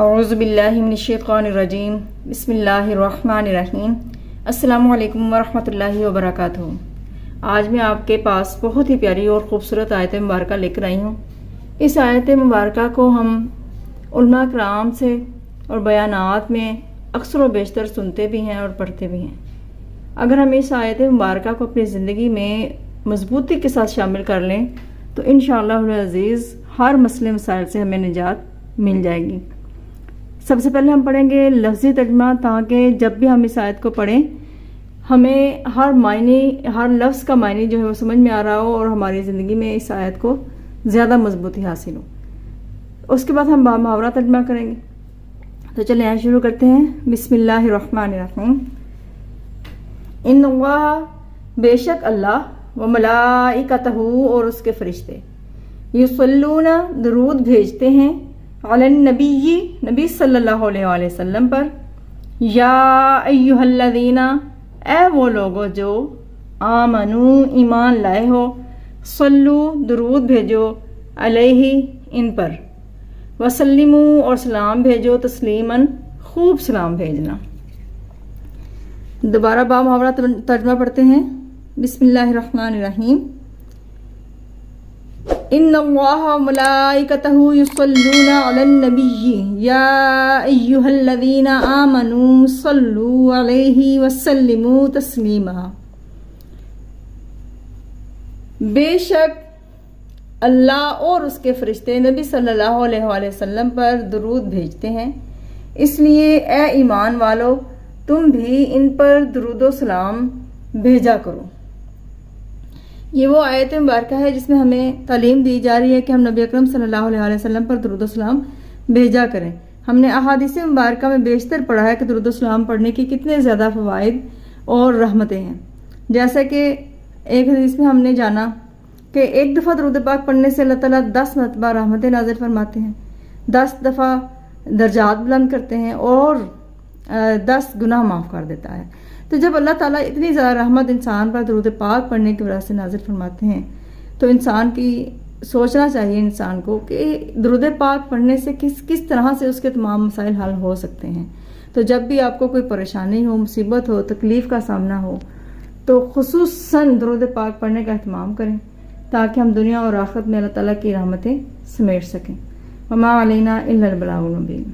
اعوذ باللہ من الشیطان الرجیم بسم اللہ الرحمن الرحیم السلام علیکم ورحمۃ اللہ وبرکاتہ۔ آج میں آپ کے پاس بہت ہی پیاری اور خوبصورت آیت مبارکہ لے کر آئی ہوں۔ اس آیت مبارکہ کو ہم علماء کرام سے اور بیانات میں اکثر و بیشتر سنتے بھی ہیں اور پڑھتے بھی ہیں۔ اگر ہم اس آیت مبارکہ کو اپنی زندگی میں مضبوطی کے ساتھ شامل کر لیں تو انشاءاللہ العزیز ہر مسئلے مسائل سے ہمیں نجات مل جائے گی۔ سب سے پہلے ہم پڑھیں گے لفظی ترجمہ، تاکہ جب بھی ہم اس آیت کو پڑھیں ہمیں ہر لفظ کا معنی جو ہے وہ سمجھ میں آ رہا ہو اور ہماری زندگی میں اس آیت کو زیادہ مضبوطی حاصل ہو۔ اس کے بعد ہم محاورہ ترجمہ کریں گے۔ تو چلیں آیت شروع کرتے ہیں۔ بسم اللہ الرحمن الرحیم۔ ان اللہ، بے شک اللہ، و ملائکتہ، اور اس کے فرشتے، یصلون، درود بھیجتے ہیں، علی النبی، نبی صلی اللہ علیہ وآلہ وسلم پر، یا ایہا الذین، اے وہ لوگو جو آمنو، ایمان لائے ہو، صلو، درود بھیجو، علیہ، ان پر، وسلمو، اور سلام بھیجو، تسلیماً، خوب سلام بھیجنا۔ دوبارہ با محاورہ ترجمہ پڑھتے ہیں۔ بسم اللہ الرحمن الرحیم۔ ان اللہ وملائکتہ یصلون علی النبی یا ایہا الذین آمنوا صلوا علیہ وسلموا تسلیما۔ بے شک اللہ اور اس کے فرشتے نبی صلی اللہ علیہ وآلہ وسلم پر درود بھیجتے ہیں، اس لیے اے ایمان والو تم بھی ان پر درود و سلام بھیجا کرو۔ یہ وہ آیت مبارکہ ہے جس میں ہمیں تعلیم دی جا رہی ہے کہ ہم نبی اکرم صلی اللہ علیہ وآلہ وسلم پر درود و سلام بھیجا کریں۔ ہم نے احادیث مبارکہ میں بیشتر پڑھا ہے کہ درود و سلام پڑھنے کی کتنے زیادہ فوائد اور رحمتیں ہیں۔ جیسا کہ ایک حدیث میں ہم نے جانا کہ ایک دفعہ درود پاک پڑھنے سے اللہ تعالیٰ 10 مرتبہ رحمتیں نازل فرماتے ہیں، 10 دفعہ درجات بلند کرتے ہیں اور 10 گناہ معاف کر دیتا ہے۔ تو جب اللہ تعالیٰ اتنی زیادہ رحمت انسان پر درود پاک پڑھنے کی وجہ سے نازل فرماتے ہیں تو انسان کی سوچنا چاہیے انسان کو کہ درود پاک پڑھنے سے کس طرح سے اس کے تمام مسائل حل ہو سکتے ہیں۔ تو جب بھی آپ کو کوئی پریشانی ہو، مصیبت ہو، تکلیف کا سامنا ہو تو خصوصاً درود پاک پڑھنے کا اہتمام کریں تاکہ ہم دنیا اور آخرت میں اللہ تعالیٰ کی رحمتیں سمیٹ سکیں۔ وما علینا الا البلاغ المبین۔